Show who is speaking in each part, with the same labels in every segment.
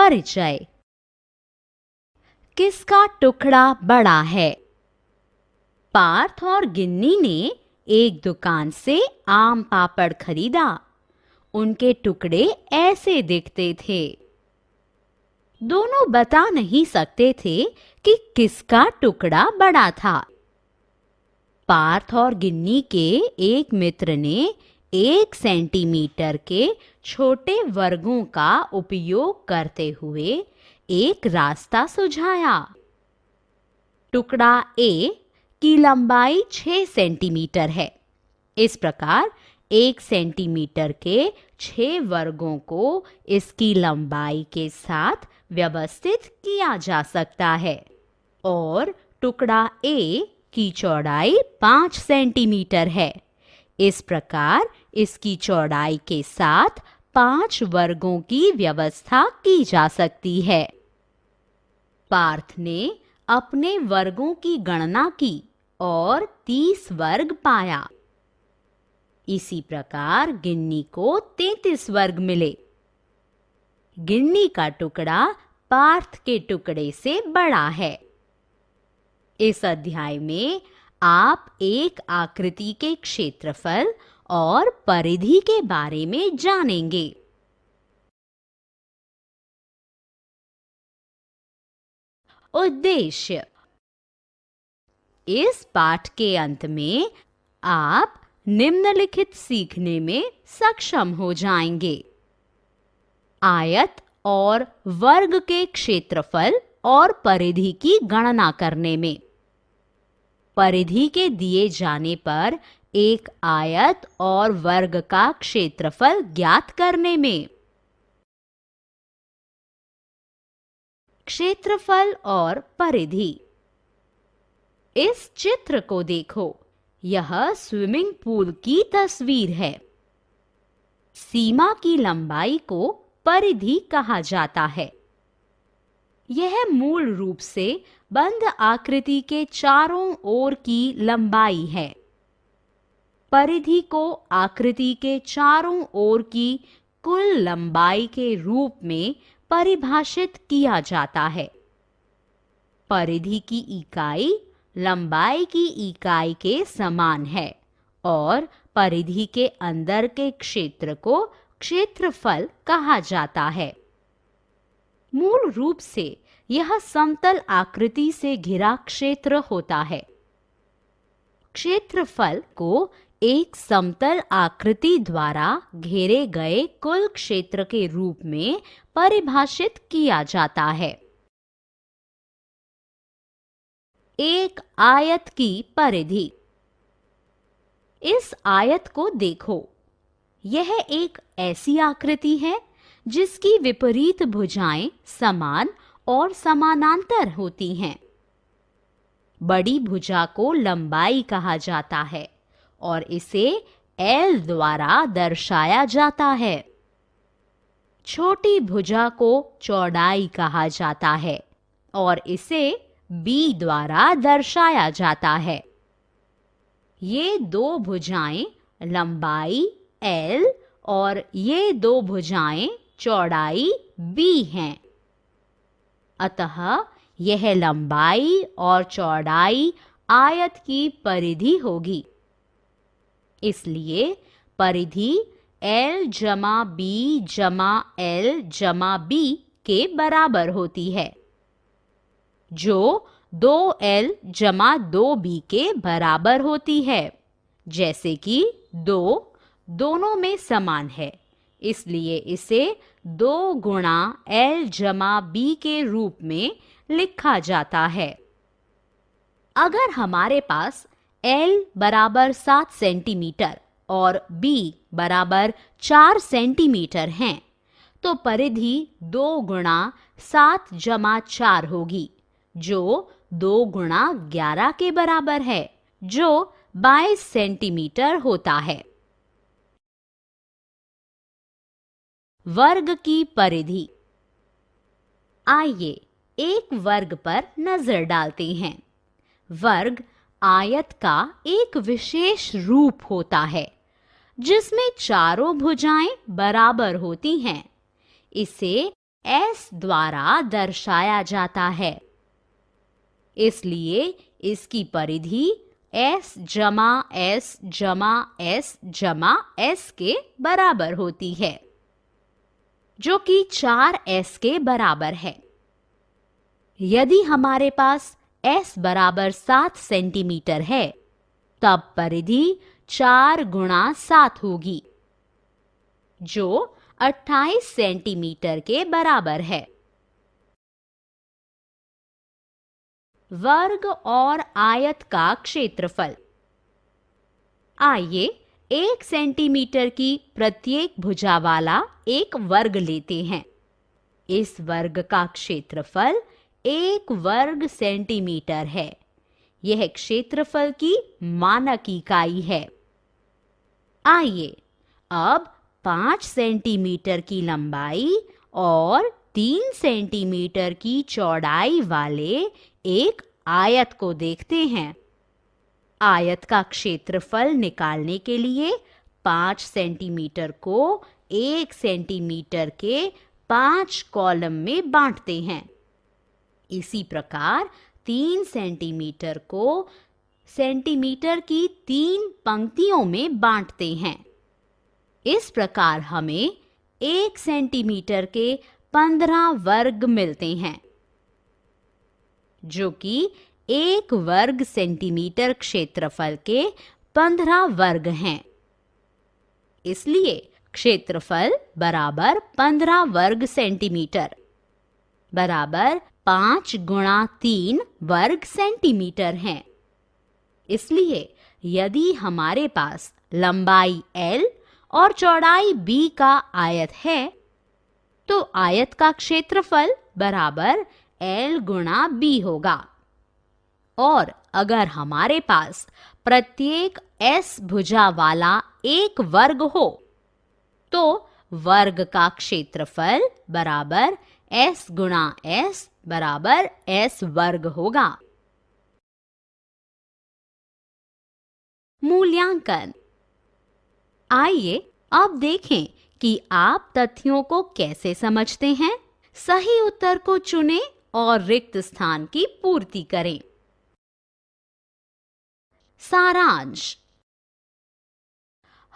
Speaker 1: परिचय। किसका टुकड़ा बड़ा है? पार्थ और गिन्नी ने एक दुकान से आम पापड़ खरीदा। उनके टुकड़े ऐसे दिखते थे। दोनों बता नहीं सकते थे कि किसका टुकड़ा बड़ा था। पार्थ और गिन्नी के एक मित्र ने 1 सेंटीमीटर के छोटे वर्गों का उपयोग करते हुए एक रास्ता सुझाया। टुकड़ा ए की लंबाई 6 सेंटीमीटर है। इस प्रकार 1 सेंटीमीटर के 6 वर्गों को इसकी लंबाई के साथ व्यवस्थित किया जा सकता है और टुकड़ा ए की चौड़ाई 5 सेंटीमीटर है। इस प्रकार इसकी चौड़ाई के साथ 5 वर्गों की व्यवस्था की जा सकती है। पार्थ ने अपने वर्गों की गणना की और 30 वर्ग पाया। इसी प्रकार गिन्नी को 33 वर्ग मिले। गिन्नी का टुकड़ा पार्थ के टुकड़े से बड़ा है। इस अध्याय में आप एक आकृति के क्षेत्रफल और परिधि के बारे में जानेंगे। उद्देश्य। इस पाठ के अंत में आप निम्नलिखित सीखने में सक्षम हो जाएंगे। आयत और वर्ग के क्षेत्रफल और परिधि की गणना करने में। परिधि के दिए जाने पर एक आयत और वर्ग का क्षेत्रफल ज्ञात करने में। क्षेत्रफल और परिधि। इस चित्र को देखो। यह स्विमिंग पूल की तस्वीर है। सीमा की लंबाई को परिधि कहा जाता है। यह मूल रूप से बंद आकृति के चारों ओर की लंबाई है। परिधि को आकृति के चारों ओर की कुल लंबाई के रूप में परिभाषित किया जाता है। परिधि की इकाई लंबाई की इकाई के समान है और परिधि के अंदर के क्षेत्र को क्षेत्रफल कहा जाता है। मूल रूप से यह समतल आकृति से घिरा क्षेत्र होता है। क्षेत्रफल को एक समतल आकृति द्वारा घेरे गए कुल क्षेत्र के रूप में परिभाषित किया जाता है। एक आयत की परिधि। इस आयत को देखो। यह एक ऐसी आकृति है जिसकी विपरीत भुजाएं समान और समानांतर होती हैं। बड़ी भुजा को लंबाई कहा जाता है और इसे L द्वारा दर्शाया जाता है। छोटी भुजा को चौड़ाई कहा जाता है और इसे B द्वारा दर्शाया जाता है। ये दो भुजाएं लंबाई L और ये दो भुजाएं चौड़ाई B हैं। अतः यह लंबाई और चौड़ाई आयत की परिधि होगी। इसलिए परिधि L जमा B जमा L जमा B के बराबर होती है, जो 2L जमा 2B के बराबर होती है। जैसे कि 2 दोनों में समान है, इसलिए इसे 2 गुणा L जमा B के रूप में लिखा जाता है। अगर हमारे पास L बराबर 7 सेंटीमीटर और B बराबर 4 सेंटीमीटर हैं, तो परिधि 2 गुणा 7 जमा 4 होगी, जो 2 गुणा 11 के बराबर है, जो 22 सेंटीमीटर होता है। वर्ग की परिधि। आइए एक वर्ग पर नजर डालते हैं। वर्ग आयत का एक विशेष रूप होता है जिसमें चारों भुजाएं बराबर होती हैं। इसे S द्वारा दर्शाया जाता है। इसलिए इसकी परिधि S जमा S जमा S जमा S के बराबर होती है, जो कि 4S के बराबर है। यदि हमारे पास S बराबर 7 सेंटीमीटर है, तब परिधि 4 गुणा 7 होगी, जो 28 सेंटीमीटर के बराबर है। वर्ग और आयत का क्षेत्रफल। आइए 1 सेंटीमीटर की प्रत्येक भुजा वाला एक वर्ग लेते हैं। इस वर्ग का क्षेत्रफल 1 वर्ग सेंटीमीटर है। यह क्षेत्रफल की मानक इकाई है। आइए अब 5 सेंटीमीटर की लंबाई और 3 सेंटीमीटर की चौड़ाई वाले एक आयत को देखते हैं। आयत का क्षेत्रफल निकालने के लिए 5 सेंटीमीटर को 1 सेंटीमीटर के 5 कॉलम में बांटते हैं। इसी प्रकार 3 सेंटीमीटर को सेंटीमीटर की 3 पंक्तियों में बांटते हैं। इस प्रकार हमें 1 सेंटीमीटर के 15 वर्ग मिलते हैं, जो कि 1 वर्ग सेंटीमीटर क्षेत्रफल के 15 वर्ग हैं। इसलिए क्षेत्रफल बराबर 15 वर्ग सेंटीमीटर बराबर 5 गुणा 3 वर्ग सेंटीमीटर है। इसलिए यदि हमारे पास लंबाई L और चौड़ाई B का आयत है, तो आयत का क्षेत्रफल बराबर L गुणा B होगा। और अगर हमारे पास प्रत्येक S भुजा वाला एक वर्ग हो, तो वर्ग का क्षेत्रफल बराबर S गुणा S बराबर S वर्ग होगा। मूल्यांकन। आइए अब देखें कि आप तथ्यों को कैसे समझते हैं। सही उत्तर को चुनें और रिक्त स्थान की पूर्ति करें। सारांश।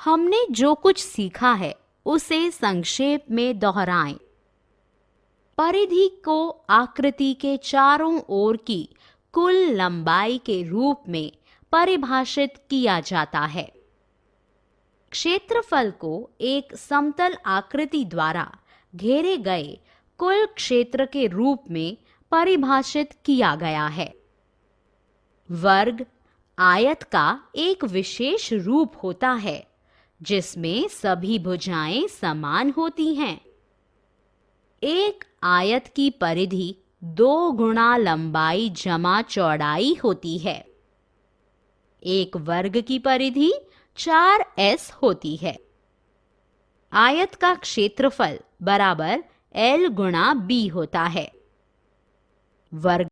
Speaker 1: हमने जो कुछ सीखा है उसे संक्षेप में दोहराएं। परिधि को आकृति के चारों ओर की कुल लंबाई के रूप में परिभाषित किया जाता है। क्षेत्रफल को एक समतल आकृति द्वारा घेरे गए कुल क्षेत्र के रूप में परिभाषित किया गया है। वर्ग आयत का एक विशेष रूप होता है, जिसमें सभी भुजाएं समान होती हैं। एक आयत की परिधि 2 गुणा लंबाई जमा चौड़ाई होती है। एक वर्ग की परिधि 4S होती है। आयत का क्षेत्रफल बराबर L गुणा B होता है। वर्ग